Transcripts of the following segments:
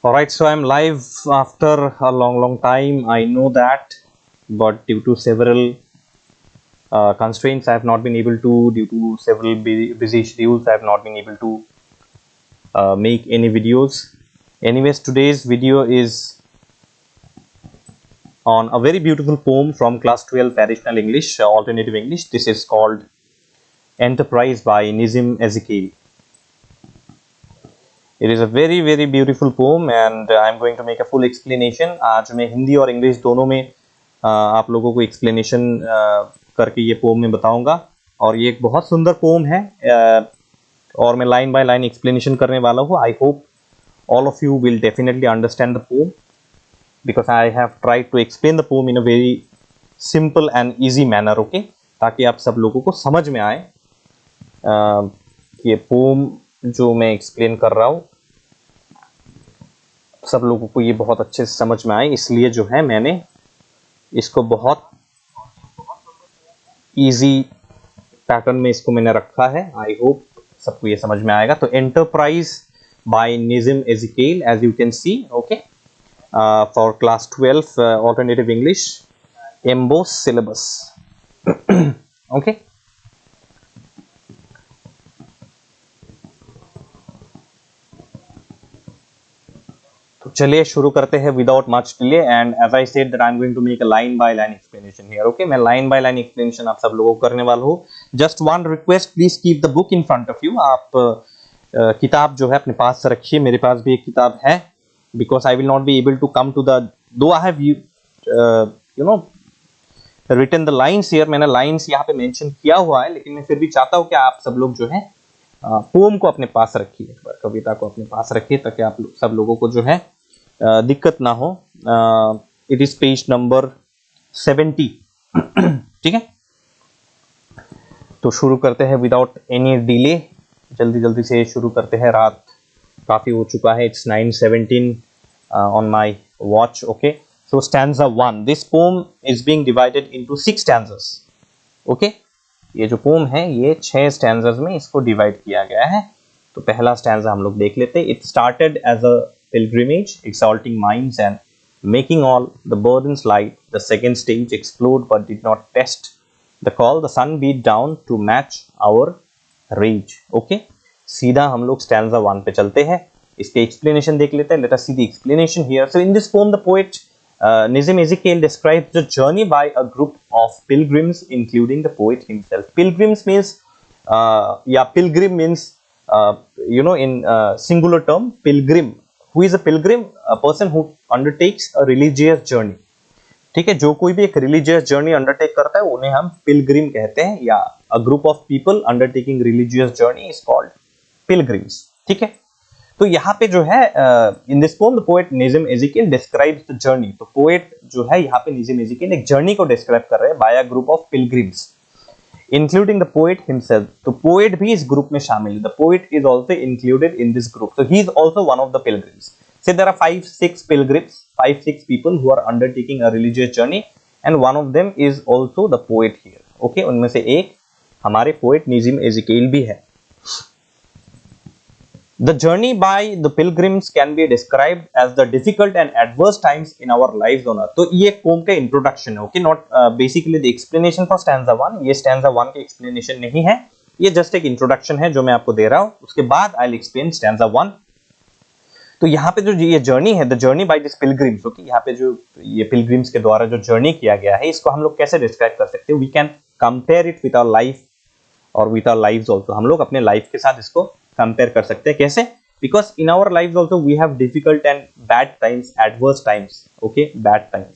Alright, so I'm live after a long time. I know that, but due to several constraints, I have not been able to. Due to several busy schedules, I have not been able to make any videos. Anyways, today's video is on a very beautiful poem from Class 12 Additional English, Alternative English. This is called Enterprise by Nissim Ezekiel. It is a very beautiful poem and I am going to make a full explanation. आज मैं हिंदी और English दोनों में आप लोगों को explanation करके ये पोम में बताऊंगा और ये एक बहुत सुंदर पोम है और मैं लाइन बाय लाइन एक्सप्लेनेशन करने वाला हूँ. I hope all of you will definitely understand the poem because I have tried to explain the poem in a very simple and easy manner, okay, ताकि आप सब लोगों को समझ में आए ये पोम जो मैं एक्सप्लेन कर रहा हूँ सब लोगों को ये बहुत अच्छे से समझ में आए. इसलिए जो है मैंने इसको बहुत इजी पैटर्न में इसको मैंने रखा है. आई होप सबको ये समझ में आएगा. तो enterprise by Nissim Ezekiel, as you can see, okay, for class 12 alternative English MBOSE syllabus. Okay, तो चलिए शुरू करते हैं without much delay. And as I said that I'm going to make a line by line explanation here. Okay, मैं line by line explanation आप सब लोगों को करने वाला हूँ. Just one request, please keep the book in front of you. आप किताब जो है अपने पास से रखिए. मेरे पास भी एक किताब है because I will not be able to come to the, though I have written the lines here. मैंने lines यहाँ पे mention किया हुआ है लेकिन मैं फिर भी चाहता हूँ कि आप सब लोग जो है पोम को अपने पास रखिए, एक बार कविता को अपने पास रखिए ताकि आप सब लोगों को जो है दिक्कत ना हो. It is page number 70. ठीक है, तो शुरू करते हैं विदाउट एनी डिले. जल्दी से शुरू करते हैं. रात काफी हो चुका है. It's 9:17 on my watch. Okay, so stanza 1. This pome is being divided into 6 stanzas. Okay, ये जो पोम है ये 6 स्टैंजास में इसको डिवाइड किया गया है. तो पहला स्टैंजा हम लोग देख लेते हैं. It started as a pilgrimage, exalting minds and making all the burdens light. The second stage explored but did not test the call. The sun beat down to match our rage. Okay, सीधा हम लोग stanza 1 पे चलते हैं. इसके explanation देख लेते हैं. Let us see the explanation here. So in this poem the poet Nissim Ezekiel describes the journey by a group of pilgrims including the poet himself. Pilgrims means pilgrim means in singular term pilgrim. Who is a pilgrim? A person who undertakes a religious journey. ठीक है, जो कोई भी एक religious journey undertake करता है उन्हें हम pilgrim कहते हैं, या a group of people undertaking religious journey is called pilgrims. ठीक है, तो यहाँ पे जो है in this poem the poet Nissim Ezekiel describes the journey. तो poet जो है यहाँ पे Nissim Ezekiel एक journey को describe कर रहे हैं by a group of pilgrims including the poet himself. तो poet भी इस group में शामिल है. The poet is also included in this group. So he is also one of the pilgrims. Say there are 5-6 pilgrims, 5-6 people who are undertaking a religious journey and one of them is also the poet here. Okay, उनमें से एक हमारे poet Nissim Ezekiel भी है. The journey by the pilgrims can be described as the difficult and adverse times in our lives on earth. तो ये pome का introduction है. Okay, not basically the explanation for stanza 1. ये stanza 1 की explanation नहीं है, ये जस्ट एक इंट्रोडक्शन है जो मैं आपको दे रहा हूँ. उसके बाद आई विल एक्सप्लेन स्टैंजा 1. तो यहाँ पे जो ये जर्नी है, the journey by this pilgrims. Okay, यहाँ पे जो ये पिलग्रिम्स के द्वारा जो जर्नी किया गया है इसको हम लोग कैसे डिस्क्राइब कर सकते हैं? We can compare it with our life और विद आवर लाइव्स आल्सो. हम लोग अपने लाइफ के साथ इसको कंपेयर कर सकते हैं. कैसे? Because in our lives also we have difficult and bad times, adverse times. Okay, bad times.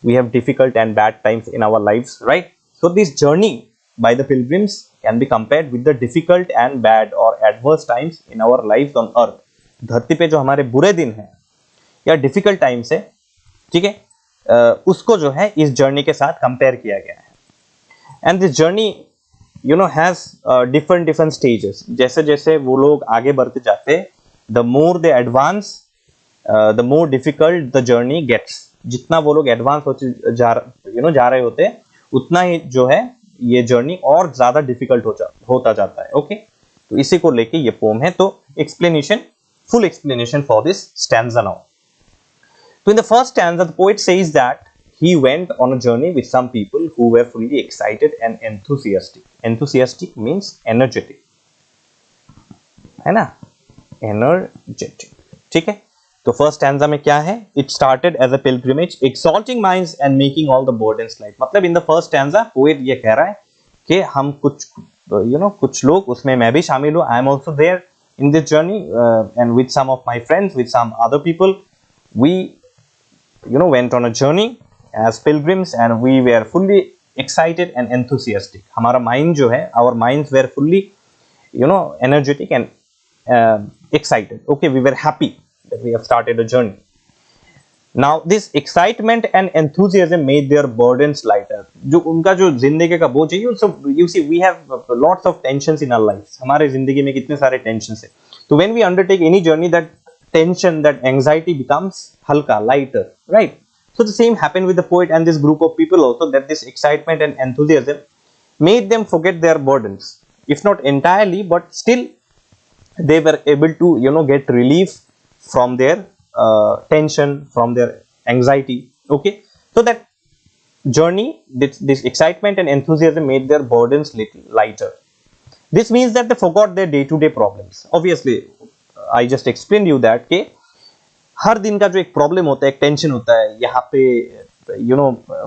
We have difficult and bad times in our lives, right? So this journey by the pilgrims can be compared with the difficult and bad or adverse times in our lives on earth. धरती पे जो हमारे बुरे दिन हैं या difficult times है, ठीक है, उसको जो है इस journey के साथ compare किया गया है. And this journey has different stages. जैसे जैसे वो लोग आगे बढ़ते जाते हैं, the more they advance, the more difficult the journey gets. जितना वो लोग एडवांस होते जा रहे होते हैं उतना ही जो है ये जर्नी और ज्यादा डिफिकल्ट होता जाता है. ओके, तो इसी को लेके ये पोम है. तो explanation, full explanation for this stanza now. So in the first stanza, the poet says that he went on a journey with some people who were fully excited and enthusiastic. Enthusiastic means energetic, है ना, energetic, ठीक है. तो first stanza में क्या है, it started as a pilgrimage exalting minds and making all the burdens light. मतलब in the first stanza poet ये कह रहा है कि हम कुछ कुछ लोग, उसमें मैं भी शामिल हूँ, I am also there in this journey, and with some of my friends, with some other people, we went on a journey as pilgrims and we were fully excited and enthusiastic. हमारा mind जो है, our minds were fully energetic and excited. Okay, we were happy that we have started a journey. Now this excitement and enthusiasm made their burdens lighter. जो उनका जो जिंदगी का बोझ है, you see we have lots of tensions in our lives. हमारे जिंदगी में कितने सारे tensions है. So when we undertake any journey, that tension, that anxiety becomes halka, lighter, right? So the same happened with the poet and this group of people also, that this excitement and enthusiasm made them forget their burdens. If not entirely, but still they were able to get relief from their tension, from their anxiety. Okay, so that journey, this excitement and enthusiasm made their burdens little lighter. This means that they forgot their day-to-day problems. Obviously I just explained you that कि हर दिन का जो एक problem होता है, एक tension होता है, यहाँ पे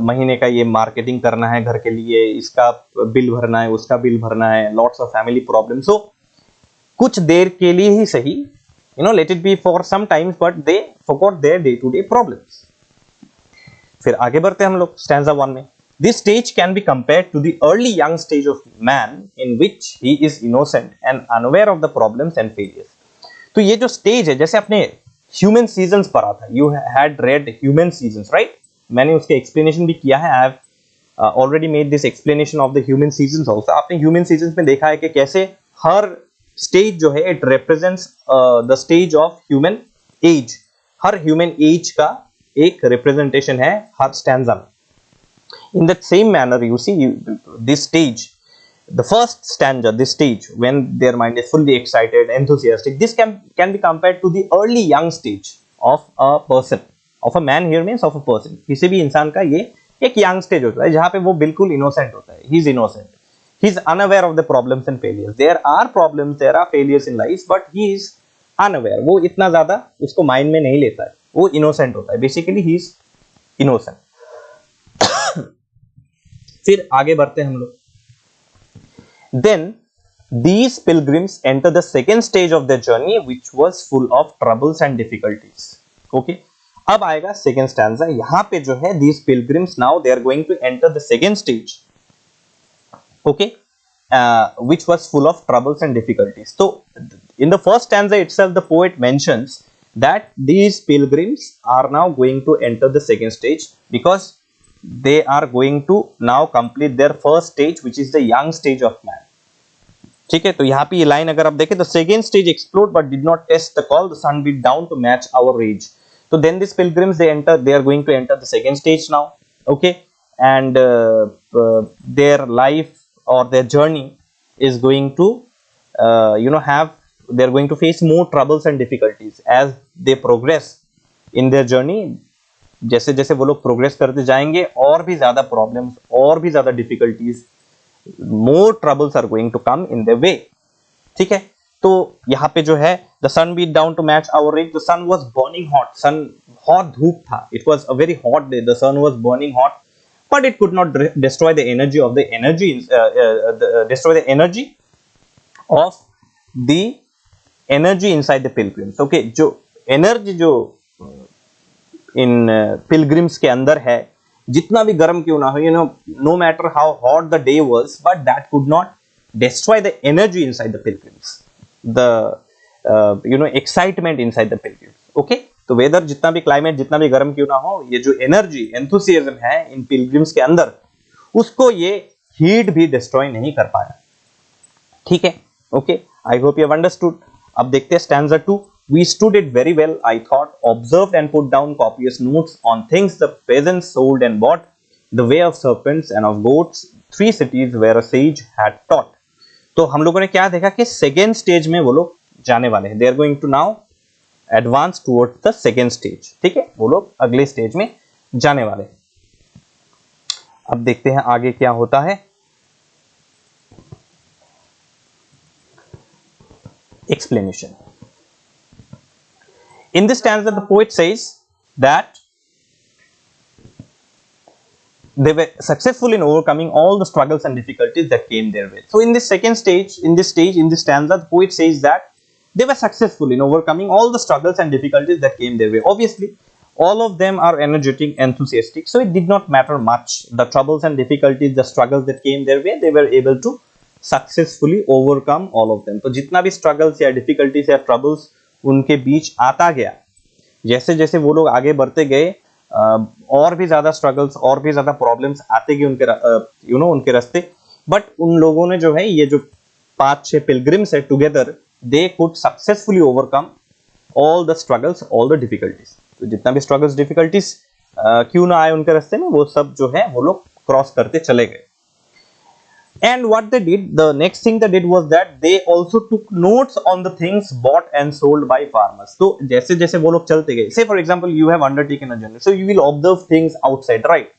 महीने का ये मार्केटिंग करना है घर के लिए, इसका बिल भरना है, उसका बिल भरना है, लॉट्स ऑफ फैमिली प्रॉब्लम. सो कुछ देर के लिए ही सही, let it be for some times, but they forgot their day-to-day problems. फिर आगे बढ़ते हैं हम लोग stanza 1 में. This stage can be compared to the early young stage of man, in which he is innocent and unaware of the problems and failures. तो ये जो स्टेज है, जैसे आपने ह्यूमन सीजन्स पढ़ा था, you had read human seasons, right? मैंने उसके एक्सप्लेनेशन भी किया है. I have already made this explanation of the human seasons also. आपने ह्यूमन सीजन्स में देखा है कि कैसे हर स्टेज जो है, it represents the stage of human age. हर ह्यूमन एज का एक रिप्रेजेंटेशन है हर स्टैंजा में. In that same manner, you see, this stage, the first stanza, this stage when their mind is fully excited, enthusiastic, this can be compared to the early young stage of a person. Of a man here means of a person. किसी भी इंसान का ये एक young stage होता है जहाँ पे वो बिल्कुल innocent होता है. He is innocent. He is unaware of the problems and failures. There are problems, there are failures in life, but he is unaware. वो इतना ज़्यादा उसको mind में नहीं लेता है. वो innocent होता है. Basically, he is innocent. फिर आगे बढ़ते हैं हम लोग. Then these pilgrims enter the second stage of their journey, which was full of troubles and difficulties. Okay, अब आएगा second stanza. यहाँ पे जो है, these pilgrims now they are going to enter the second stage. Okay, which was full of troubles and difficulties. So in the first stanza itself, the poet mentions that these pilgrims are now going to enter the second stage because they are going to now complete their first stage, which is the young stage of man. ठीक है, तो यहाँ पे ये line अगर आप देखें, the second stage explored but did not test the call, the sun beat down to match our rage. So then these pilgrims, they are going to enter the second stage now. Okay, and their life or their journey is going to they are going to face more troubles and difficulties as they progress in their journey. जैसे जैसे वो लोग progress करते जाएंगे, और भी ज्यादा problems, और भी ज्यादा difficulties, more troubles are going to come in the way. ठीक है, तो यहाँ पे जो है, the sun beat down to match our rage. The sun was burning hot. Sun hot धूप था. It was a very hot day. The sun was burning hot, but it could not destroy the energy of the energy inside the pilgrims. Okay, जो energy जो इन pilgrims के अंदर है, जितना भी गर्म क्यों ना हो, no matter how hot the day was, but that could not destroy the energy inside the pilgrims, the excitement inside the pilgrims. Okay, तो वेदर जितना भी, क्लाइमेट जितना भी गर्म क्यों ना हो, ये जो एनर्जी, एंथुसियाज्म है इन पिलग्रिम्स के अंदर, उसको ये हीट भी डिस्ट्रॉय नहीं कर पाया. ठीक है, okay, I hope you have understood. अब देखते हैं stanza 2. We stood it very well, I thought, observed and put down copious notes on things the peasants sold and bought, the way of serpents and of goats, 3 cities where a sage had taught. तो हम लोगों ने क्या देखा कि second stage में वो लोग जाने वाले हैं. They are going to now advance towards the second stage. ठीक है, वो लोग अगले स्टेज में जाने वाले। अब देखते हैं आगे क्या होता है। Explanation. In this stanza, the poet says that they were successful in overcoming all the struggles and difficulties that came their way. So in this second stage, in this stanza, the poet says that they were successful in overcoming all the struggles and difficulties that came their way. Obviously, all of them are energetic, enthusiastic, so it did not matter much. The troubles and difficulties, the struggles that came their way, they were able to successfully overcome all of them. तो जितना भी struggles या difficulties या troubles उनके बीच आता गया, जैसे जैसे वो लोग आगे बढ़ते गए, और भी ज्यादा स्ट्रगल्स और भी ज्यादा प्रॉब्लम्स आते गए उनके उनके रास्ते, बट उन लोगों ने जो है ये जो 5-6 पिलग्रिम्स है together, they could successfully overcome all the struggles, all the difficulties. तो जितना भी स्ट्रगल्स डिफिकल्टीज क्यों ना आए उनके रास्ते में, वो सब जो है वो लोग क्रॉस करते चले गए। And what they did, the next thing they did was that they also took notes on the things bought and sold by farmers. तो जैसे जैसे वो लोग चलते गए, say for example you have undertaken a journey, so you will observe things outside, right?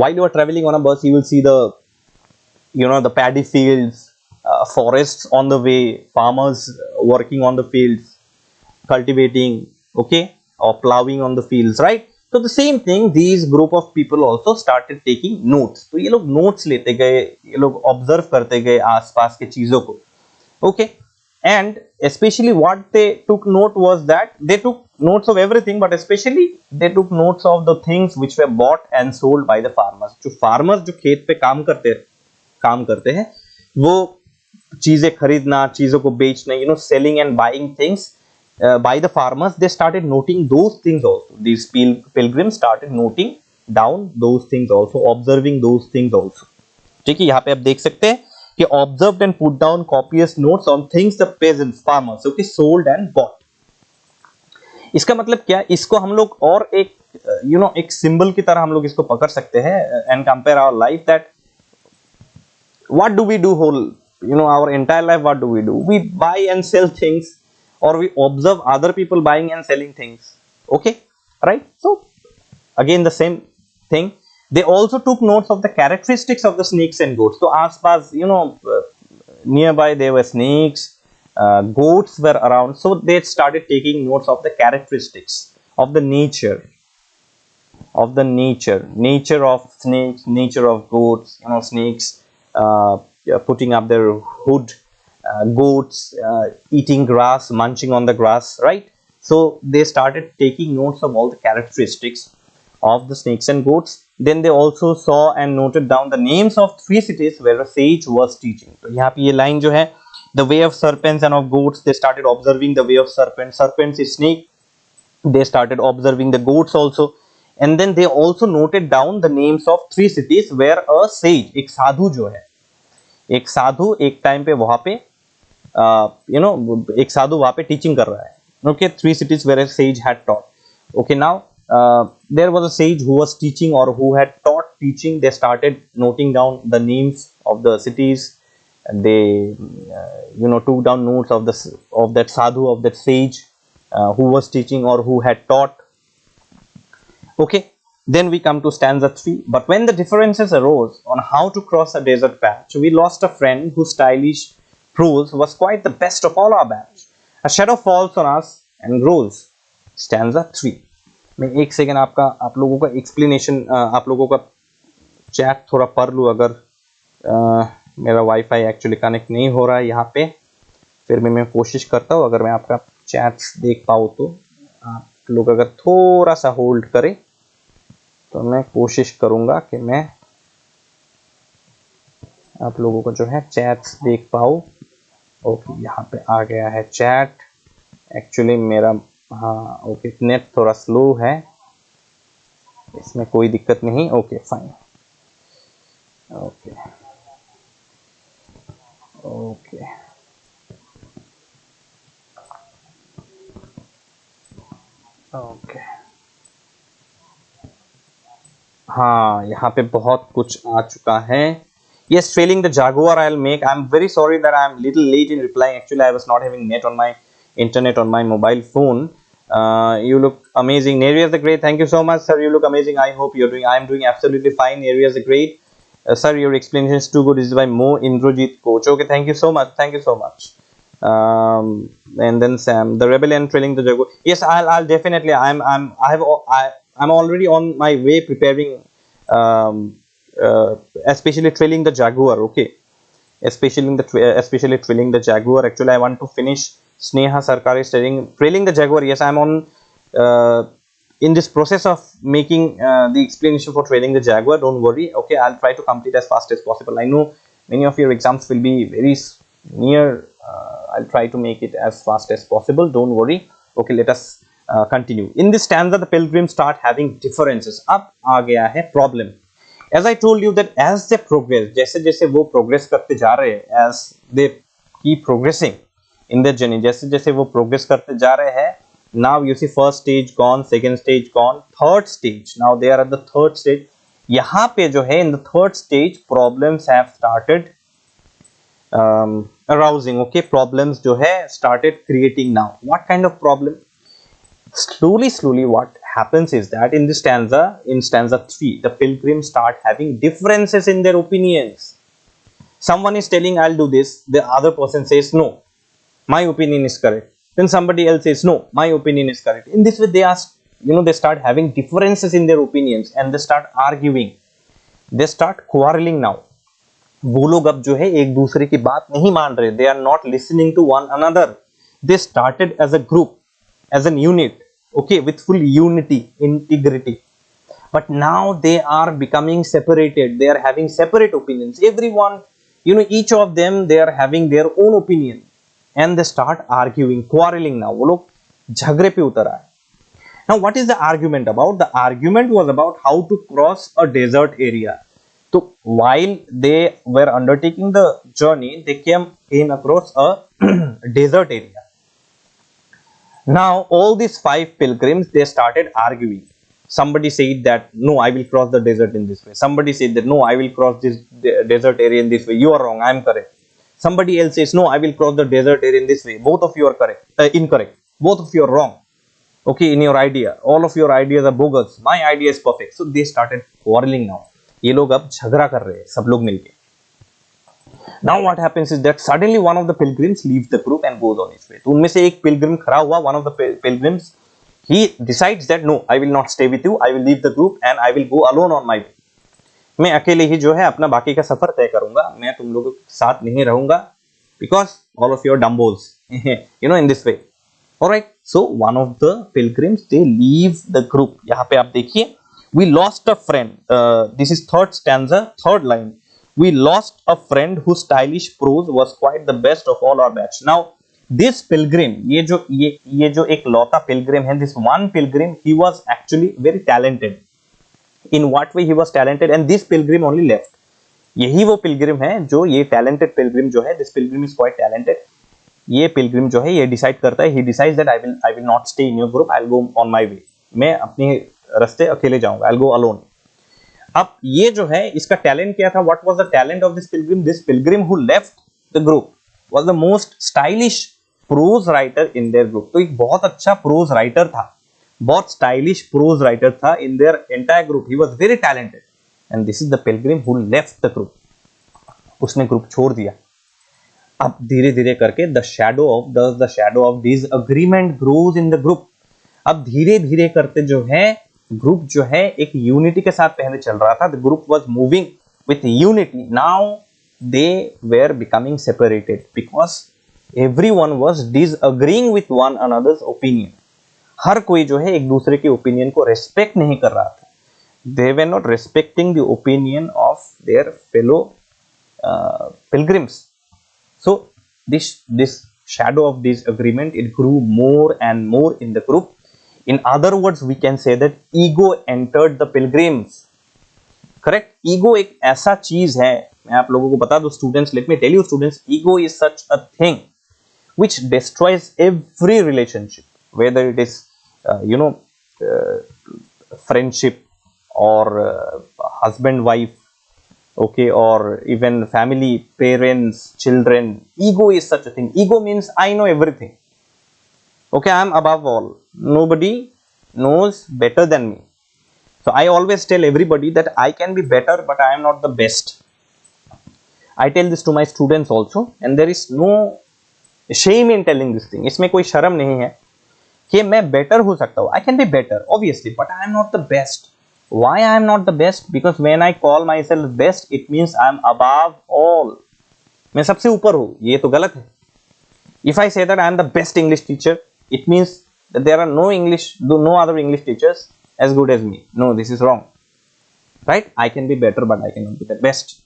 While you are traveling on a bus, you will see the the paddy fields, forests on the way, farmers working on the fields, cultivating, okay, or plowing on the fields, right? So the same thing, these group of people also started taking notes. तो ये लोग notes लेते गए, ये लोग observe करते गए आसपास के चीजों को, okay? And especially what they took note was that they took notes of everything, but especially they took notes of the things which were bought and sold by the farmers. जो farmers जो खेत पे काम करते हैं, वो चीजें खरीदना, चीजों को बेचना, selling and buying things by the farmers, they started noting those things also. These pilgrims started noting down those things also, observing those things also. ठीक है, यहाँ पे आप देख सकते हैं कि observed and put down copious notes on things the peasants, farmers, okay, sold and bought. इसका मतलब क्या, इसको हम लोग और एक एक सिंबल की तरह हम लोग इसको पकड़ सकते हैं and compare our life that what do we do whole our entire life, what do? We buy and sell things, or we observe other people buying and selling things, okay, right? So again the same thing, they also took notes of the characteristics of the snakes and goats. So aspas, nearby there were snakes, goats were around, so they started taking notes of the characteristics of the nature of snakes, nature of goats, snakes putting up their hood, goats eating grass, munching on the grass, right? So they started taking notes of all the characteristics of the snakes and goats. Then they also saw and noted down the names of 3 cities where a sage was teaching. तो यहाँ पे ये line जो है, the way of serpents and of goats, they started observing the way of serpents is snake, they started observing the goats also, and then they also noted down the names of 3 cities where a sage, एक साधु जो है, एक साधु एक time पे वहां पे एक साधु वहां पे टीचिंग कर रहा है, okay, 3 cities where a sage had taught, okay. Now there was a sage who was teaching or who had taught teaching. They started noting down the names of the cities, and they took down notes of that sadhu, of that sage who was teaching or who had taught, okay. Then we come to stanza 3. But when the differences arose on how to cross a desert patch, we lost a friend whose stylish prose was quite the best of all our batch. A shadow falls on us and grows. Stanza 3. मैं एक second आप लोगों का explanation, आप लोगों का chat थोड़ा पढ़ लूँ। अगर मेरा वाईफाई एक्चुअली कनेक्ट नहीं हो रहा है यहाँ पे, फिर भी मैं कोशिश करता हूँ, अगर मैं आपका चैट्स देख पाऊँ तो आप लोग अगर थोड़ा सा होल्ड करें तो मैं कोशिश करूँगा कि मैं आप लोगों को जो है चैट्स देख पाऊँ। ओके, यहाँ पे आ गया है चैट। एक्चुअली मेरा हाँ ओके, नेट थोड़ा स्लो है, इसमें कोई दिक्कत नहीं। Okay fine, okay okay okay हाँ, यहाँ पे बहुत कुछ आ चुका है। Yes, trailing the Jaguar I'll make. I'm very sorry that I'm little late in replying. Actually, I was not having net on my internet on my mobile phone. You look amazing. Areas the great. Thank you so much, sir. You look amazing. I hope you're doing. I'm doing absolutely fine. Areas the great. Sir, your explanation is too good. This is by Mo Indrajit Coach. Okay, thank you so much. Thank you so much. And then Sam, the rebel and trailing the jaguar. Yes, I'll definitely. I'm already on my way preparing. Especially trailing the jaguar. Okay, especially trailing the jaguar. Actually, I want to finish Sneha Sarkar is trailing the jaguar. Yes, I'm on in this process of making the explanation for trailing the jaguar. Don't worry. Okay, I'll try to complete as fast as possible. I know many of your exams will be very near. I'll try to make it as fast as possible. Don't worry. Okay, let us continue. In this stanza, the pilgrims start having differences. अब आ गया है problem. As I told you that as they progress, जैसे जैसे वो progress करते जा रहे हैं, as they keep progressing in their journey, जैसे जैसे वो progress करते जा रहे हैं, now you see first stage gone, second stage gone, third stage. Now they are at the third stage. यहाँ पे जो है in the third stage problems have started arousing. Okay, problems जो है started creating now. What kind of problem? Slowly what happens is that in this stanza, in stanza 3, the pilgrims start having differences in their opinions. Someone is telling I'll do this, the other person says no, my opinion is correct. Then somebody else says no, my opinion is correct. In this way they are, they start having differences in their opinions and they start arguing, they start quarreling now. वो लोग अब जो है एक दूसरे की बात नहीं मान रहे, they are not listening to one another. They started as a group, as an unit, okay, with full unity, integrity, but now they are becoming separated. They are having separate opinions. Everyone, each of them, they are having their own opinion and they start arguing, quarreling now. वो लोग झगड़े पे उतर आए. Now what is the argument about? The argument was about how to cross a desert area. So while they were undertaking the journey, they came across a desert area. Now all these 5 pilgrims, they started arguing. Somebody said that no, I will cross the desert in this way. Somebody said that no, I will cross this desert area in this way. You are wrong, I am correct. Somebody else says no, I will cross the desert area in this way. Both of you are correct, incorrect. Both of you are wrong. Okay, in your idea, all of your ideas are bogus. My idea is perfect. So they started quarreling now. ये लोग अब झगड़ा कर रहे हैं सब लोग मिलके. Now what happens is that suddenly one of the pilgrims leaves the group and goes on his way. तो उनमें से एक pilgrim खड़ा हुआ, one of the pilgrims, he decides that no, I will not stay with you, I will leave the group and I will go alone on my way. मैं अकेले ही जो है अपना बाकी का सफर तय करूंगा, मैं तुम लोगों के साथ नहीं रहूंगा, because all of you are dumbos, in this way. Alright, so one of the pilgrims, they leave the group. यहाँ पे आप देखिए, we lost a friend. This is third stanza, third line. We lost a friend whose stylish prose was quite the best of all our batch. Now this pilgrim, ये जो एक लौता pilgrim है, this one pilgrim, he was actually very talented. In what way he was talented? And this pilgrim only left. यही वो pilgrim है जो ये talented pilgrim जो है, this pilgrim is quite talented. ये pilgrim जो है ये decide करता है, he decides that I will not stay in your group, I'll go on my way. मैं अपने रास्ते अकेले जाऊंगा, I'll go alone. अब ये जो है इसका टैलेंट क्या था? What was the talent of this pilgrim? This pilgrim who left the group was the most stylish prose writer in their group. तो एक बहुत अच्छा prose writer था, बहुत stylish prose writer था in their entire group. He was very talented, and this is the pilgrim who left the group. उसने group छोड़ दिया. अब धीरे धीरे करके the shadow of disagreement grows in the group. अब धीरे धीरे करते जो है ग्रुप जो है एक यूनिटी के साथ पहले चल रहा था. The group was moving with unity. Now they were becoming separated because everyone was disagreeing with one another's opinion. हर कोई जो है एक दूसरे के ओपिनियन को रेस्पेक्ट नहीं कर रहा था. They were not respecting the opinion of their fellow pilgrims. So this shadow of disagreement, it grew more and more in the group. In other words, we can say that ego entered the pilgrims. Correct? Ego एक ऐसा चीज है, मैं आप लोगों को बता दूं students, let me tell you students, ego is such a thing which destroys every relationship, whether it is friendship or husband wife, okay, or even family, parents, children. Ego is such a thing. Ego means I know everything. Okay, I am above all. nobody knows better than me. So I always tell everybody that I can be better, but I am not the best. I tell this to my students also, and there is no shame in telling this thing. इसमें कोई शर्म नहीं है कि मैं better हो सकता हूँ. I can be better, obviously, but I am not the best. Why I am not the best? Because when I call myself best, it means I am above all. मैं सबसे ऊपर हूँ. ये तो गलत है. If I say that I am the best English teacher, it means that there are no other English teachers as good as me. No, this is wrong. Right? I can be better, but I cannot be the best.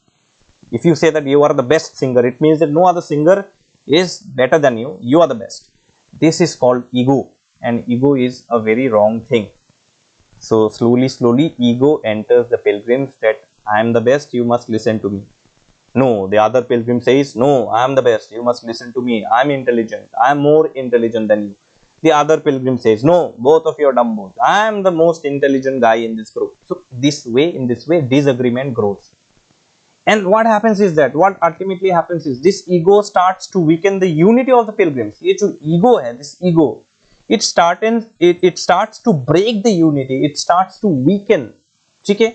If you say that you are the best singer, it means that no other singer is better than you. You are the best. This is called ego, and ego is a very wrong thing. So slowly, ego enters the pilgrims that I am the best, you must listen to me. No, the other pilgrim says, no, I am the best, you must listen to me. I am intelligent. I am more intelligent than you. The other pilgrim says, no, both of you are dumbos. I am the most intelligent guy in this group. So in this way, disagreement grows. And what happens is that, what ultimately happens is, this ego starts to weaken the unity of the pilgrims. ये जो ego है, this ego, it starts to break the unity. It starts to weaken, ठीक है,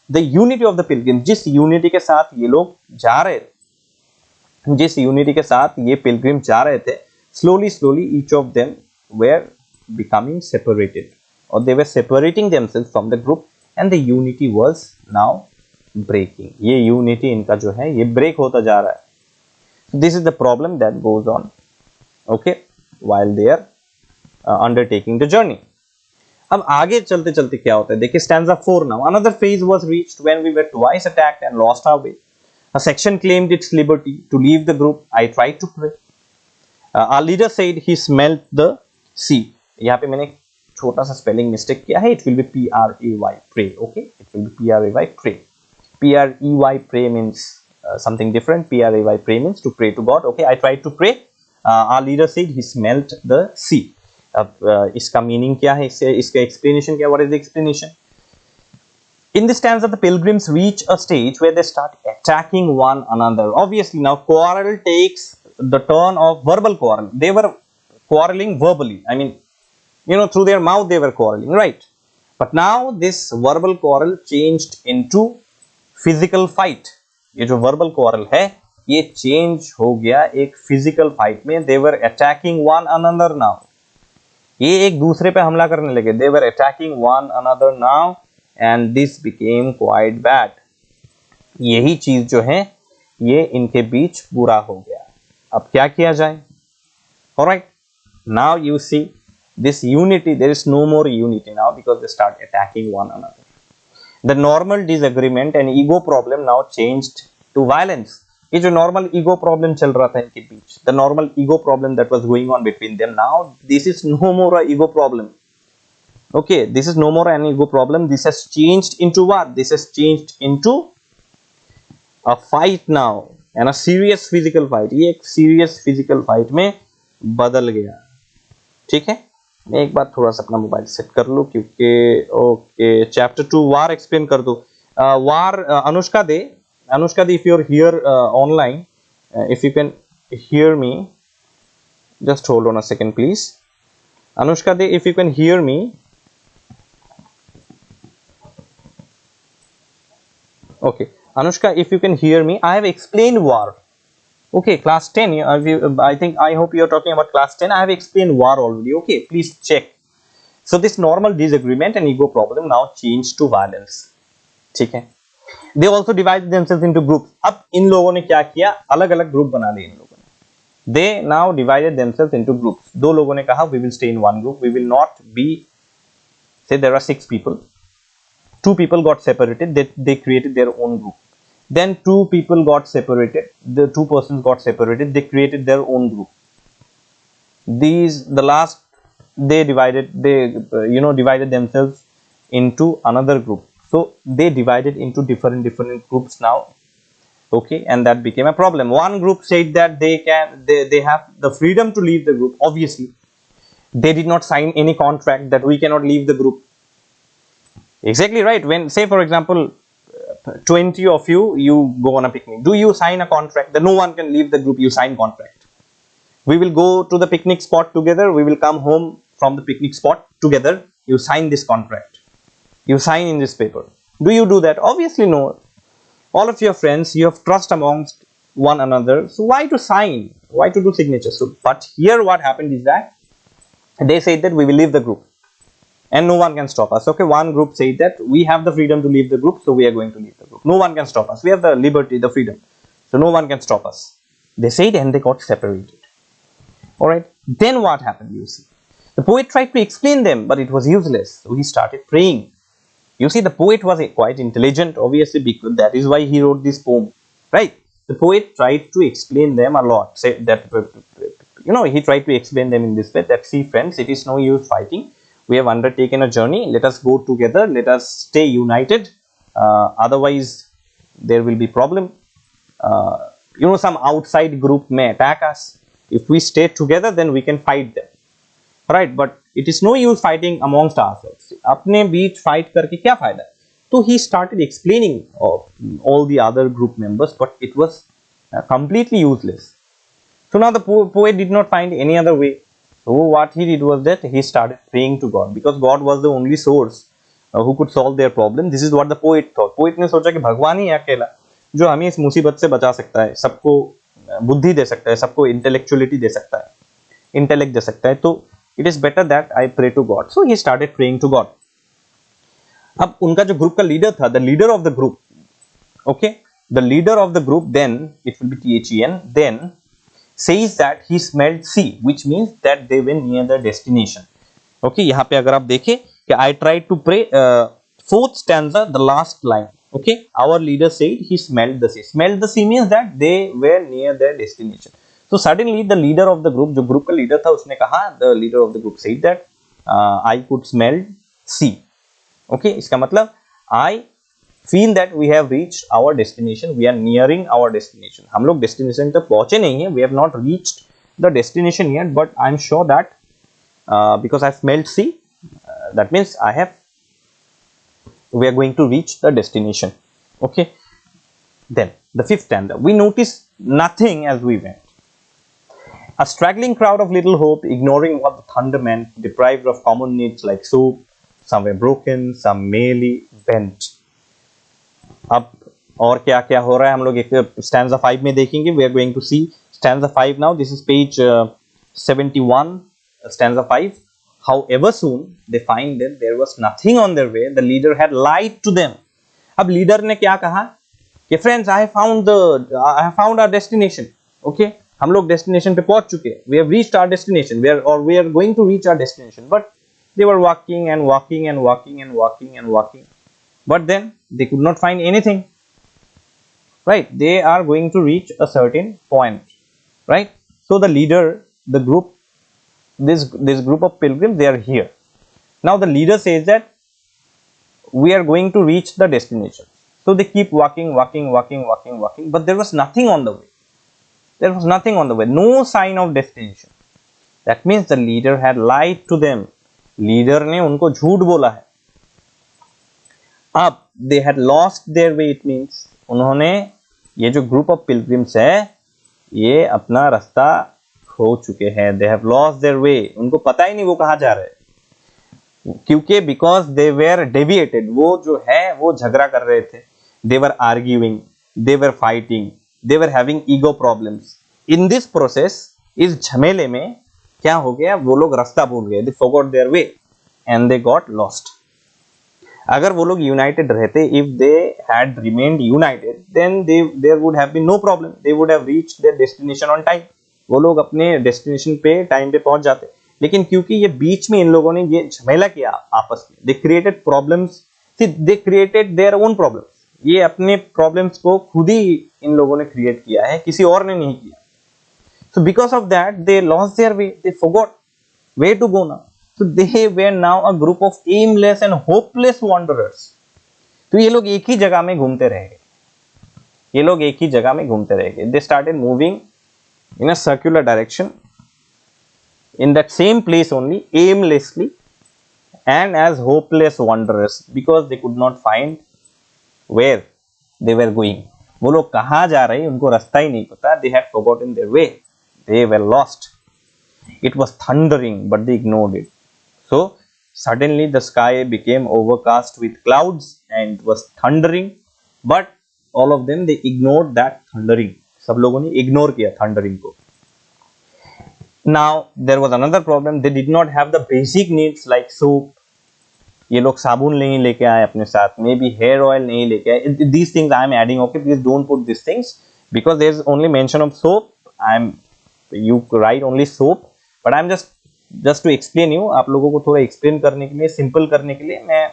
the unity of the pilgrims. जिस unity के साथ ये लोग जा रहे थे, जिस unity के साथ ये pilgrim जा रहे थे, slowly each of them were becoming separated, or they were separating themselves from the group, and the unity was now breaking. ये unity इनका जो है ये break होता जा रहा है. This is the problem that goes on, okay, while they are undertaking the journey. अब आगे चलते चलते क्या होता है, देखिए stanza 4 now. Another phase was reached when we were twice attacked and lost our way. A section claimed its liberty to leave the group. I tried to pray. Our leader said he smelt the sea. यहाँ पे मैंने छोटा सा spelling mistake किया है. It will be P-R-A-Y, pray. Okay, it will be P-R-A-Y, pray. P-R-E-Y, pray means something different. P-R-A-Y, pray means to pray to God. Okay, I tried to pray. Our leader said he smelt the sea. अब इसका meaning क्या है, इसका explanation क्या, what is the explanation? In this stanza, the pilgrims reach a stage where they start attacking one another. Obviously, now quarrel takes the turn of verbal quarrel. They were quarreling verbally. I mean, you know, through their mouth they were quarreling, right? But now this verbal quarrel changed into physical fight. ये जो verbal quarrel है, ये change हो गया एक physical fight में. They were attacking one another now. ये एक दूसरे पे हमला करने लगे. They were attacking one another now, and this became quite bad. यही चीज जो है ये इनके बीच बुरा हो गया. अब क्या किया जाए? Alright, now you see this unity. There is no more unity now because they start attacking one another. The normal disagreement and ego problem now changed to violence. ये जो normal ego problem चल रहा था इनके बीच, the normal ego problem that was going on between them, now this is no more a ego problem. Okay, this is no more an ego problem. This has changed into what? This has changed into a fight now, and a serious physical fight. ये एक serious physical fight में बदल गया. ठीक है, मैं एक बार थोड़ा सा अपना मोबाइल सेट कर लूँ क्योंकि ओके चैप्टर 2 वार एक्सप्लेन कर दो. वार Anushka, if you're here online, if you can hear me, just hold on a second, please. Anushka, if you can hear me. Okay, Anushka, if you can hear me, I have explained war. Okay, class 10. I hope you are talking about class 10. I have explained war already. Okay, please check. So this normal disagreement and ego problem now changed to violence. ठीक है. They also divided themselves into groups. अब इन लोगों ने क्या किया, अलग अलग group बना लिए इन लोगों ने. They now divided themselves into groups. दो लोगों ने कहा we will stay in one group. We will not be, say there are 6 people. 2 people got separated. They created their own group. Then 2 people got separated. The 2 persons got separated. They created their own group. They divided themselves into another group. So they divided into different groups now. Okay, and that became a problem. One group said that they have the freedom to leave the group. Obviously, they did not sign any contract that we cannot leave the group. Exactly right. When, say for example, 20 of you go on a picnic. Do you sign a contract that no one can leave the group? You sign contract. We will go to the picnic spot together. We will come home from the picnic spot together, you sign this contract, you sign in this paper. Do you do that? Obviously no. All of your friends, you have trust amongst one another, so why to sign, why to do signatures? So but here what happened is that they said that we will leave the group and no one can stop us. Okay, one group said that we have the freedom to leave the group, so we are going to leave the group. No one can stop us. We have the liberty, the freedom, so no one can stop us. They said, and they got separated. All right. Then what happened? You see, the poet tried to explain them, but it was useless. So he started praying. You see, the poet was quite intelligent, obviously, because that is why he wrote this poem, right? The poet tried to explain them a lot. Say that, you know, he tried to explain them in this way that, see, friends, it is no use fighting. We have undertaken a journey. Let us go together. Let us stay united. Otherwise, there will be problem. You know, some outside group may attack us. If we stay together, then we can fight them, right? But it is no use fighting amongst ourselves. अपने बीच fight करके क्या फायदा? So he started explaining all the other group members, but it was completely useless. So now the poet did not find any other way. So what he did was that he started praying to God, because God was the only source who could solve their problem. This is what the poet thought. Poet ने सोचा कि भगवान ही अकेला जो हमें इस मुसीबत से बचा सकता है, सबको बुद्धि दे सकता है, सबको इंटेलेक्चुअलिटी दे सकता है, इंटेलेक्ट दे सकता है. तो it is better that I pray to God. So he started praying to God. अब उनका जो ग्रुप का लीडर था, the leader of the group, okay, the leader of the group, then it will be THEN, then says that he smelled sea, which means that they were near the destination. Okay, यहाँ पे अगर आप देखें कि I tried to pray, fourth stanza, the last line. Okay, our leader said he smelled the sea. Smelled the sea means that they were near their destination. So suddenly the leader of the group, जो group का leader था, उसने कहा, the leader of the group said that I could smell sea. Okay, इसका मतलब I feel that we have reached our destination. We are nearing our destination. हम लोग destination तक पहुंचे नहीं हैं. We have not reached the destination yet, but I am sure that because I smelled sea, that means we are going to reach the destination. Okay. Then the fifth stanza. We noticed nothing as we went. A straggling crowd of little hope, ignoring what the thunder meant, deprived of common needs like soup. Some were broken, some merely bent. अब और क्या क्या हो रहा है हम लोग एक stanza 5 में देखेंगे. We are going to see stanza 5 now. This is page 71, stanza 5. However, soon they find that there was nothing on their way. The leader had lied to them. अब leader ने क्या कहा कि friends, I have found our destination. Okay, हम लोग destination पे पहुंच चुके हैं. We have reached our destination. We are going to reach our destination. But they were walking and walking and walking and walking and walking. But then they could not find anything. Right? They are going to reach a certain point. Right? So the leader, the group, this group of pilgrims, they are here. Now the leader says that we are going to reach the destination. So they keep walking, but there was nothing on the way. There was nothing on the way. No sign of destination. That means the leader had lied to them. Leader ने उनको झूठ बोला है. अब they had lost their way. It means उन्होंने ये जो group of pilgrims है ये अपना रास्ता खो चुके हैं. They have lost their way. उनको पता ही नहीं वो कहाँ जा रहे हैं, क्योंकि because they were deviated. वो जो है वो झगड़ा कर रहे थे. They were arguing, they were fighting, they were having ego problems. In this process, इस झमेले में क्या हो गया, वो लोग रास्ता भूल गए. They forgot their way and they got lost. अगर वो लोग united रहते, if they had remained united, then there would have been no problem. They would have reached their destination on time. वो लोग अपने destination पे time पे पहुंच जाते. लेकिन क्योंकि ये बीच में इन लोगों ने ये झमेला किया आपस में, they created problems. See, they created their own problems. ये अपने problems को खुद ही इन लोगों ने create किया है, किसी और ने नहीं किया. So because of that, they lost their way. They forgot where to go now. So they were now a group of aimless and hopeless wanderers. तो ये लोग एक ही जगह में घूमते रह गए. ये लोग एक ही जगह में घूमते रह गए. They started moving in a circular direction, in that same place only, aimlessly and as hopeless wanderers, because they could not find where they were going. वो लोग कहाँ जा रहे हैं उनको रास्ता ही नहीं पता. They had forgotten their way. They were lost. It was thundering, but they ignored it. So suddenly the sky became overcast with clouds and was thundering, but all of them they ignored that thundering. सब लोगों ने ignore किया thundering को. Now there was another problem. They did not have the basic needs like soap. ये लोग साबुन नहीं लेके आए अपने साथ, मे बी हेयर ऑयल नहीं लेके आए. These things I am adding. Okay, please don't put these things because there is only mention of soap. You write only soap, but I'm just to explain you. आप लोगों को थोड़ा explain करने के लिए, simple करने के लिए मैं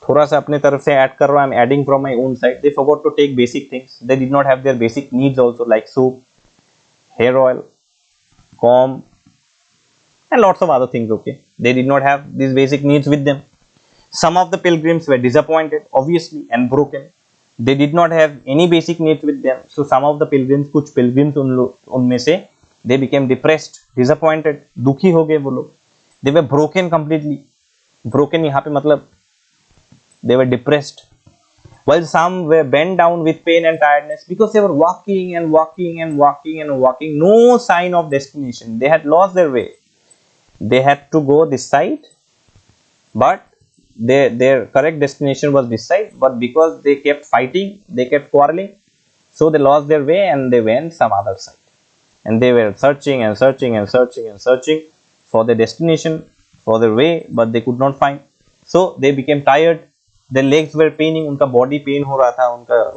थोड़ा सा अपने तरफ से ऐड कर रहा हूँ. I'm adding from my own side. They forgot to take basic things. They did not have their basic needs also like soap, hair oil, comb, and lots of other things. Okay, they did not have these basic needs with them. Some of the pilgrims were disappointed obviously and broken. They did not have any basic needs with them. So some of the pilgrims, कुछ pilgrims उनमें से they became depressed, disappointed, दुखी हो गए वो लोग. They were broken completely. Broken यहाँ पे मतलब they were depressed. While some were bent down with pain and tiredness because they were walking and walking and walking and walking. No sign of destination. They had lost their way. They had to go this side, but their correct destination was this side, but because they kept fighting, they kept quarreling, so they lost their way and they went some other side. And they were searching and searching and searching and searching for their destination, for their way, but they could not find. So they became tired. Their legs were paining. उनका body pain हो रहा था,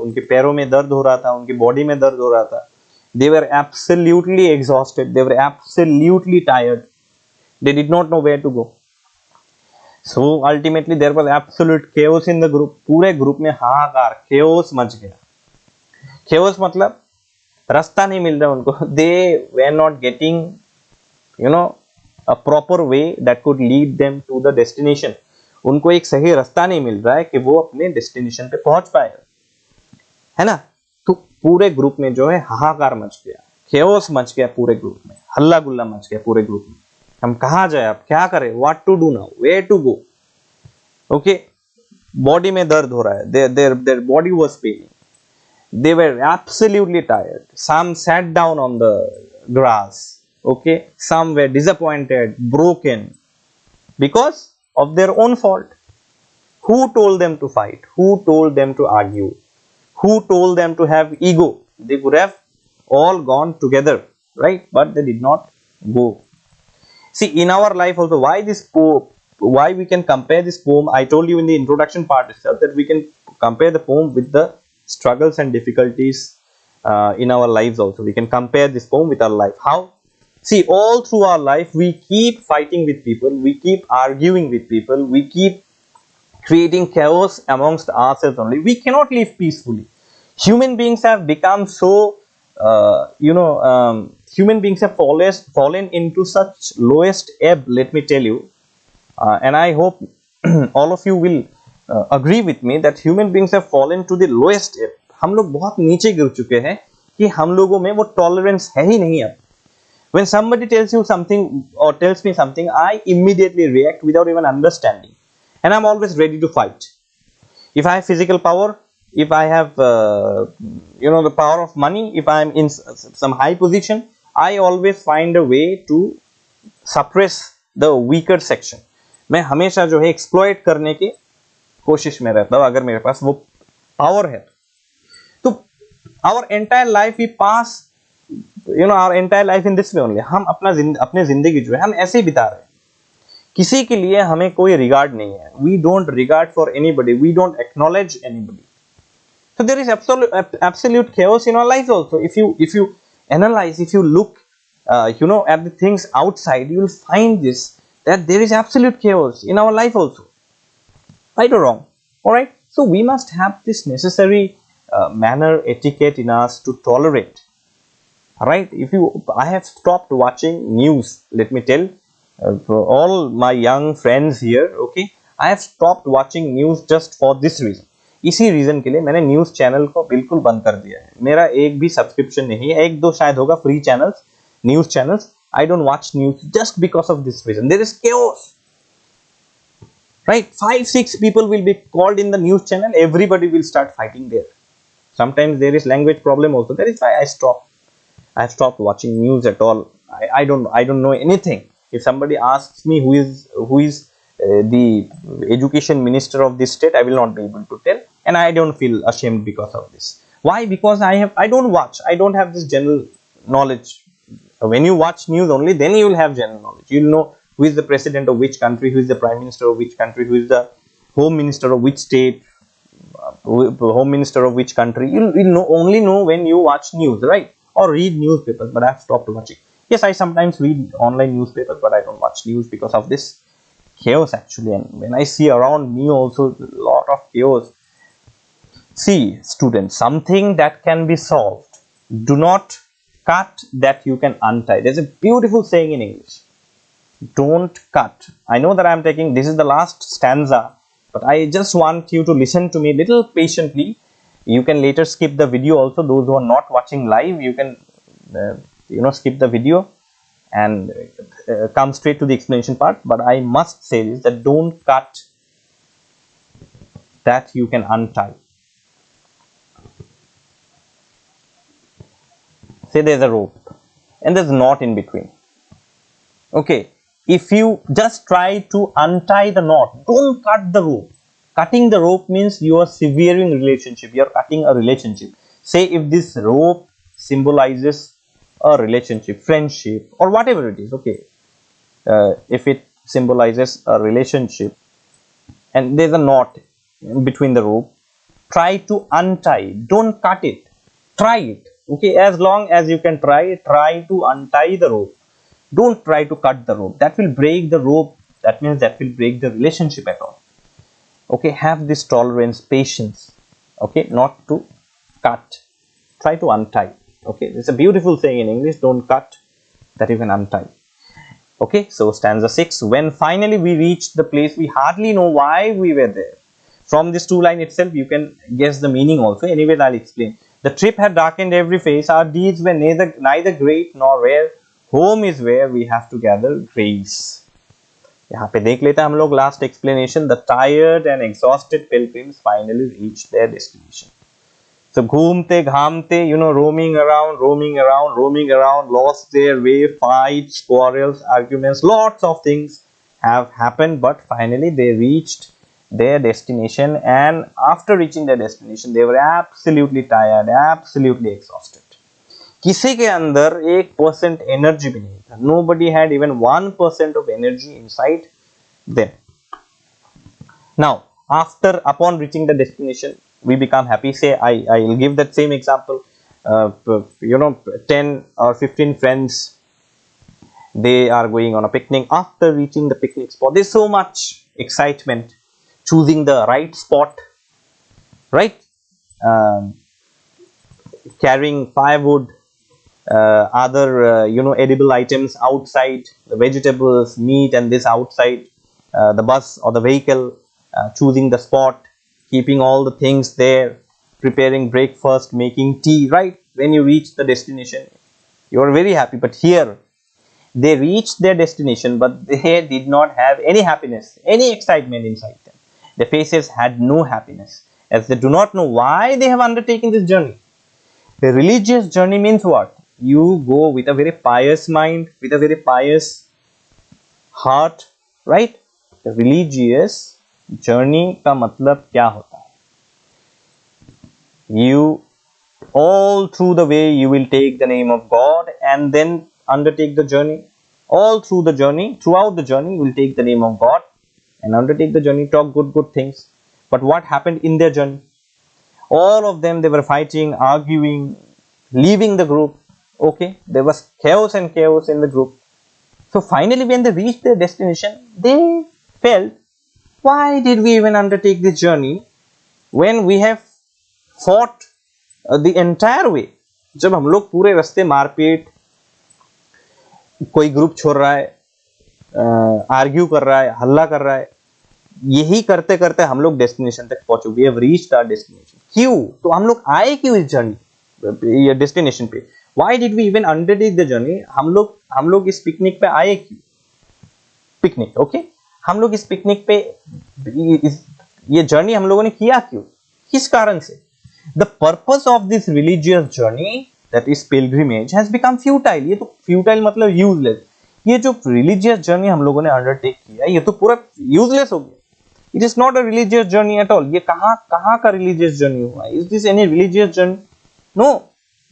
उनके पैरों में दर्द हो रहा था, उनकी body में दर्द हो रहा था. They were absolutely exhausted. They were absolutely tired. They did not know where to go. So ultimately there was absolute chaos in the group. पूरे group में हाहाकार, chaos मच गया. Chaos मतलब रास्ता नहीं मिल रहा उनको. They were not getting, a proper way that could lead them to the destination. उनको एक सही रास्ता नहीं मिल रहा है कि वो अपने डेस्टिनेशन पे पहुंच पाए, है ना. तो पूरे ग्रुप में जो है हाहाकार मच गया, chaos मच गया पूरे ग्रुप में, हल्ला गुल्ला मच गया पूरे ग्रुप में. हम कहाँ जाए, अब क्या करें, what to do now, where to go. Okay, body में दर्द हो रहा है. Their body was paining. They were absolutely tired. Some sat down on the grass. Okay, some were disappointed, broken because of their own fault. Who told them to fight? Who told them to argue? Who told them to have ego? They could have all gone together, right? But they did not go. See, in our life also, why we can compare this poem, I told you in the introduction part itself that we can compare the poem with the struggles and difficulties in our lives also. We can compare this poem with our life. How? See, all through our life, we keep fighting with people, we keep arguing with people, we keep creating chaos amongst ourselves only. We cannot live peacefully. Human beings have become so, human beings have fallen into such lowest ebb, let me tell you, and I hope all of you will agree with me that human beings have fallen to the lowest ebb. हम लोग बहुत नीचे गिर चुके हैं कि हम लोगों में वो टॉलरेंस है ही नहीं अब. When somebody tells you something or tells me something, I immediately react without even understanding, and I'm always ready to fight. If I have physical power, if I have the power of money, if I am in some high position, I always find a way to suppress the weaker section. मैं हमेशा जो है exploit करने की कोशिश में रहता हूँ अगर मेरे पास वो power है. तो our entire life we pass, our entire life in this way only. हम अपने जिंदगी जो है हम ऐसे ही बिता रहे हैं. किसी के लिए हमें कोई regard नहीं है. We don't regard for anybody. We don't acknowledge anybody. So there is absolute chaos in our life also. If you analyze, if you look, at the things outside, you will find that there is absolute chaos in our life also. Right or wrong? All right. So we must have this necessary manner, etiquette in us to tolerate. All right. I have stopped watching news. Let me tell for all my young friends here. Okay, I have stopped watching news just for this reason. इसी reason के लिए मैंने news channel को बिल्कुल बंद कर दिया है. मेरा एक भी सब्सक्रिप्शन नहीं है. एक दो शायद होगा free channels, news channels. I don't watch news just because of this reason. There is chaos, right? 5-6 people will be called in the news channel. Everybody will start fighting there. Sometimes there is language problem also. That is why I have stopped watching news at all. I don't know anything. If somebody asks me who is the education minister of this state, I will not be able to tell, and I don't feel ashamed because of this. Why? Because I don't watch, I don't have this general knowledge. When you watch news only, then you will have general knowledge. You will know who is the president of which country, who is the prime minister of which country, who is the home minister of which state, home minister of which country. You will only know when you watch news, right? Or read newspapers. But I have stopped watching. Yes, I sometimes read online newspapers, but I don't watch news because of this chaos actually. And when I see around me also a lot of chaos. See, students, something that can be solved, do not cut that you can untie. There's a beautiful saying in English. Don't cut. I know that I'm taking, this is the last stanza, but I just want you to listen to me a little patiently. You can later skip the video also. Those who are not watching live, you can skip the video and come straight to the explanation part. But I must say this, that don't cut that you can untie. Say there's a rope and there's a knot in between. Okay, if you just try to untie the knot, don't cut the rope. Cutting the rope means you are severing relationship, you are cutting a relationship. Say if this rope symbolizes a relationship, friendship, or whatever it is, okay. If it symbolizes a relationship and there's a knot in between the rope, try to untie, don't cut it, try it. Okay, as long as you can try to untie the rope. Don't try to cut the rope. That will break the rope. That means that will break the relationship at all. Okay, have this tolerance, patience. Okay, not to cut. Try to untie. Okay, it's a beautiful saying in English. Don't cut that you can untie. Okay, so stanza 6. When finally we reached the place, we hardly know why we were there. From this two line itself, you can guess the meaning also. Anyways, I'll explain. The trip had darkened every face. Our deeds were neither great nor rare. Home is where we have to gather grace. यहाँ पे देख लेते हैं हम लोग last explanation. The tired and exhausted pilgrims finally reached their destination. So घूमते घामते, roaming around, lost their way, fights, quarrels, arguments, lots of things have happened, but finally they reached their destination, and after reaching their destination they were absolutely tired, absolutely exhausted. किसी के अंदर 1% energy भी नहीं था. Nobody had even 1% of energy inside them. Now, upon reaching the destination, we become happy. Say, I will give that same example. 10 or 15 friends, they are going on a picnic. After reaching the picnic spot, there's so much excitement. Choosing the right spot, right? Carrying firewood, other edible items outside, the vegetables, meat, and this outside the bus or the vehicle. Choosing the spot, keeping all the things there, preparing breakfast, making tea. Right? When you reach the destination, you are very happy. But here, they reached their destination, but they did not have any happiness, any excitement inside them. Their faces had no happiness, as they do not know why they have undertaken this journey. The religious journey means what? You go with a very pious mind, with a very pious heart, right? The religious journey का मतलब क्या होता है? You, all through the way, you will take the name of God and then undertake the journey. All through the journey, throughout the journey, you will take the name of God and undertake the journey, talk good things. But what happened in their journey? All of them, they were fighting, arguing, leaving the group. Okay, there was chaos and chaos in the group. So finally, when they reached their destination, they felt, why did we even undertake this journey when we have fought the entire way? जब हम लोग पूरे रास्ते मारपीट, कोई group छोड़ रहा है, आर्ग्यू कर रहा है, हल्ला कर रहा है, यही करते करते हम लोग डेस्टिनेशन तक पहुंचे. We have reached our destination. क्यों? तो हम लोग आए क्यों इस जर्नी, ये डेस्टिनेशन पे? Why did we even undertake the journey? हम लोग इस पिकनिक पे आए क्यों? पिकनिक, ओके, हम लोग इस पिकनिक पे ये जर्नी हम लोगों ने किया क्यों, किस कारण से? The purpose of this religious journey, that is pilgrimage, has become futile. ये तो फ्यूटाइल मतलब यूजलेस. ये जो रिलीजियस जर्नी हम लोगों ने अंडरटेक किया ये तो पूरा यूजलेस हो गया. It is not a religious journey at all. ये कहाँ का रिलीजियस जर्नी हुआ? Is this any religious journey? No,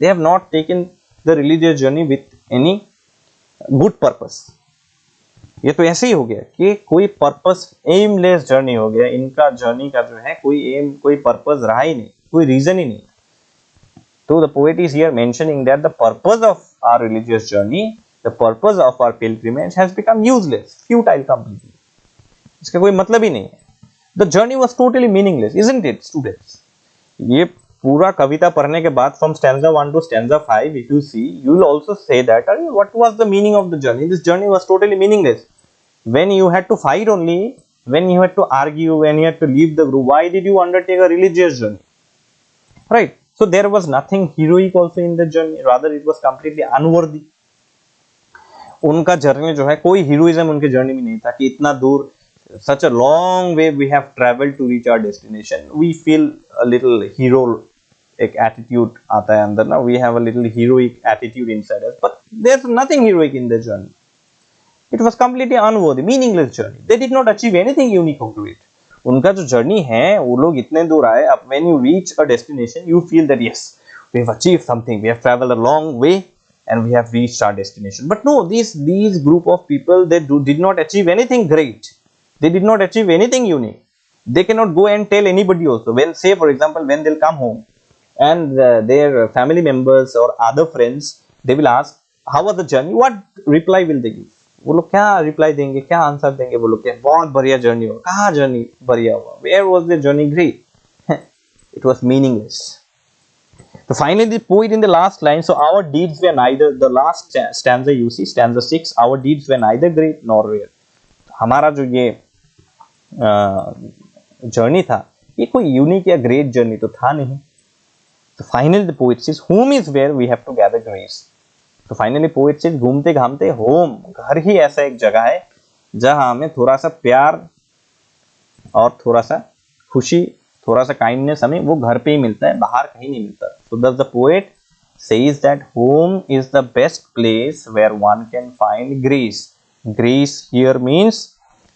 they have not taken the religious journey with any good purpose. ये तो ऐसे ही हो गया कि कोई पर्पस, एमलेस जर्नी हो गया. इनका जर्नी का जो है कोई एम, कोई पर्पस रहा ही नहीं, कोई रीजन ही नहीं. So the poet is here mentioning that the purpose of our religious journey, the purpose of our pilgrimage has become useless, futile completely. इसका कोई मतलब ही नहीं है. The journey was totally meaningless, isn't it, students? ये पूरा कविता पढ़ने के बाद from stanza 1 to stanza 5, if you see, you will also say that, what was the meaning of the journey? This journey was totally meaningless. When you had to fight only, when you had to argue, when you had to leave the group, why did you undertake a religious journey? Right? So there was nothing heroic also in the journey, rather it was completely unworthy. उनका journey जो है कोई heroism उनके journey में नहीं था कि इतना दूर, such a long way we have traveled to reach our destination. We feel a little hero, एक attitude आता है अंदर ना, we have a little heroic attitude inside us, but there's nothing heroic in the journey. It was completely unworthy, meaningless journey. They did not achieve anything unique or great. उनका जो journey है वो लोग इतने दूर आए. अब when you reach a destination you feel that yes, we have achieved something, we have traveled a long way and we have reached our destination. But no, these group of people, they did not achieve anything great. They did not achieve anything unique. They cannot go and tell anybody also. When, say for example, when they'll come home and their family members or other friends, they will ask how was the journey, what reply will they give? वो लोग क्या reply देंगे, क्या answer देंगे? वो लोग क्या बहुत बढ़िया जर्नी हुआ. कहाँ जर्नी बढ़िया हुआ? Where was the journey great? It was meaningless. So finally the poet in the last line, so our deeds were neither, the last stanza you see, stanza 6, our deeds were neither great nor rare. हमारा जो ये journey था ये कोई unique या great journey तो था नहीं. So finally the poet says, whom is where we have to gather grace. तो फाइनली पोएट से घूमते घामते होम, घर ही ऐसा एक जगह है जहां हमें थोड़ा सा प्यार और थोड़ा सा खुशी, थोड़ा सा काइंडनेस हमें वो घर पे ही मिलता है, बाहर कहीं नहीं मिलता. So the poet says that home is the best place where one can find grace. Grace here means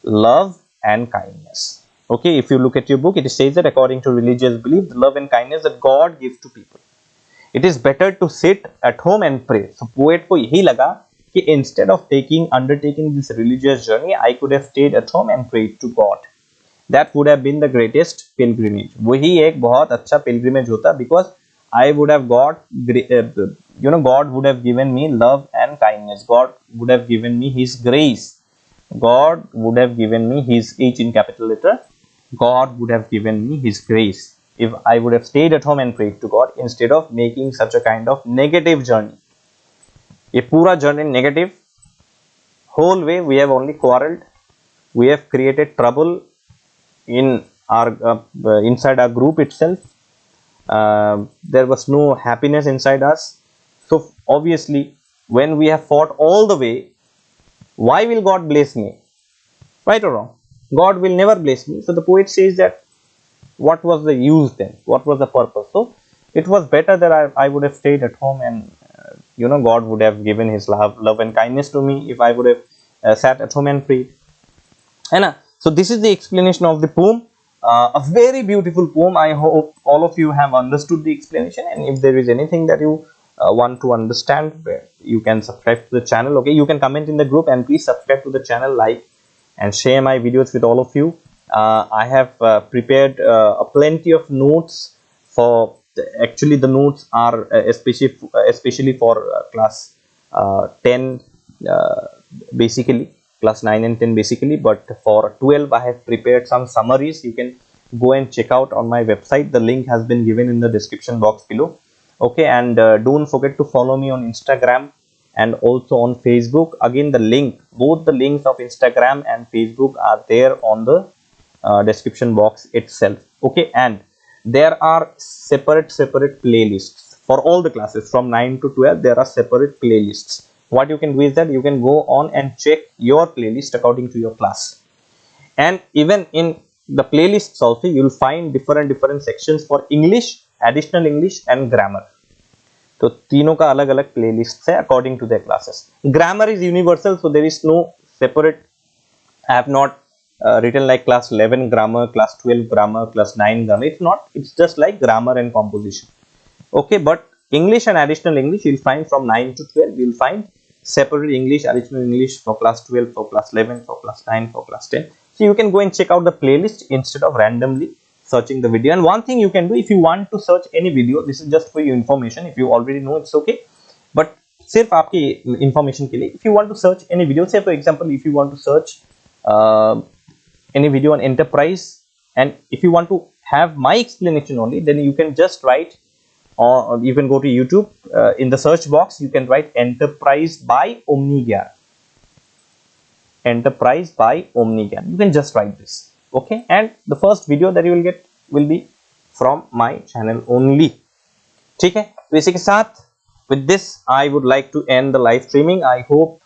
love and kindness. Okay, if you look at your book, it says that according to religious belief, the love and kindness that God gives to people, it is better to sit at home and pray. So poet को यही लगा कि instead of undertaking this religious journey, I could have stayed at home and prayed to God. That would have been the greatest pilgrimage. वही एक बहुत अच्छा pilgrimage होता, because I would have got, God would have given me love and kindness. God would have given me His grace. God would have given me His, H in capital letter, God would have given me His grace if I would have stayed at home and prayed to God instead of making such a kind of negative journey. ये पूरा journey negative, whole way we have only quarreled, we have created trouble in our inside our group itself. There was no happiness inside us. So obviously when we have fought all the way, why will God bless me? Right or wrong? God will never bless me. So the poet says that what was the use then? What was the purpose? So it was better that I would have stayed at home and God would have given His love and kindness to me if I would have sat at home and prayed. So this is the explanation of the poem. A very beautiful poem. I hope all of you have understood the explanation, and if there is anything that you want to understand, you can subscribe to the channel. Okay, you can comment in the group, and please subscribe to the channel, like and share my videos with all of you. I have prepared plenty of notes for, actually the notes are especially for class 10 basically, class 9 and 10 basically, but for 12 I have prepared some summaries. You can go and check out on my website. The link has been given in the description box below. Okay, and don't forget to follow me on Instagram and also on Facebook. Again, the link, both the links of Instagram and Facebook are there on the description box itself. Okay, and there are separate playlists for all the classes from 9 to 12. There are separate playlists. What you can do is that you can go on and check your playlist according to your class, and even in the playlists also you will find different sections for English, additional English and grammar. तो तीनों का अलग अलग playlist है according to the classes. Grammar is universal, so there is no separate. I have not written like class 11 grammar, class 12 grammar, class 9 grammar. It's not, it's just like grammar and composition. Okay, but English and additional English you'll find from 9 to 12. You'll find separate English, additional English for class 12, for class 11, for class 9, for class 10. So you can go and check out the playlist instead of randomly searching the video. And one thing you can do, if you want to search any video, this is just for your information. If you already know, it's okay. But सिर्फ आपकी information के लिए, if you want to search any video, say for example, if you want to search any video on enterprise, and if you want to have my explanation only, then you can just write, or you can go to YouTube, in the search box you can write enterprise by Omni Gyan. Enterprise by Omni Gyan, you can just write this. Okay, and the first video that you will get will be from my channel only. ठीक है, तो इसी के साथ with this I would like to end the live streaming. I hope.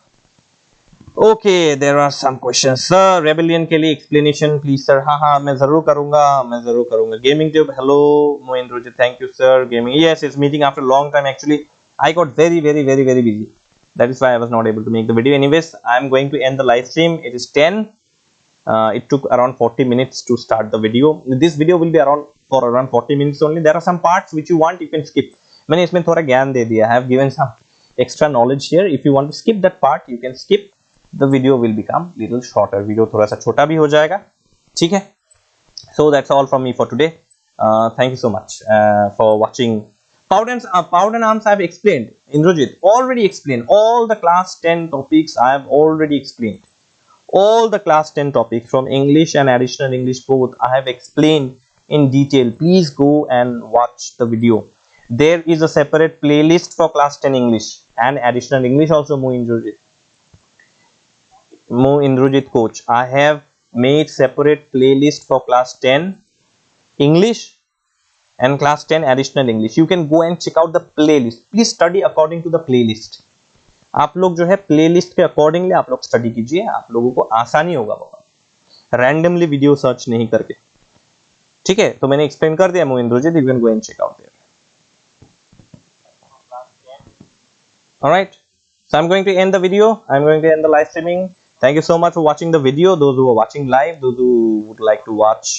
Okay, there are some questions. Sir, Rebellion के लिए explanation please sir. हाँ मैं ज़रूर करूँगा. Gaming Tube, hello Mohendroji, thank you sir. Gaming, yes, it's meeting after a long time. Actually I got very busy. That is why I was not able to make the video. Anyways, I'm going to end the live stream. It is 10. It took around 40 minutes to start the video. This video will be around 40 minutes only. There are some parts which you want, you can skip. मैंने इसमें थोड़ा ज्ञान दे दिया. I have given some extra knowledge here. If you want to skip that part, you can skip. The video will become little shorter. Video थोड़ा सा छोटा भी हो जाएगा. ठीक है. So that's all from me for today. Thank you so much for watching. Powder and arms I have explained. Indrajit already explained all the class 10 topics. I have already explained all the class 10 topics from English and additional English both. I have explained in detail. Please go and watch the video. There is a separate playlist for class 10 English and additional English also. Mo Indrajit coach, I have made separate playlist for class 10 English and class 10 additional English. You can go and check out the playlist. Please study according to the playlist. आप लोग जो है playlist के accordingly आप लोग study कीजिए. आप लोगों को आसानी होगा बहुत, रैंडमली वीडियो सर्च नहीं करके. ठीक है, तो मैंने एक्सप्लेन कर दिया Mohindrajeet. You can go and check out there. Alright, so I'm going to end the video. I'm going to end the live streaming. Thank you so much for watching the video. Those who are watching live, those who would like to watch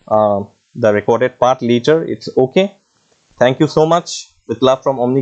the recorded part later, it's okay. Thank you so much. With love from Omni Gyan.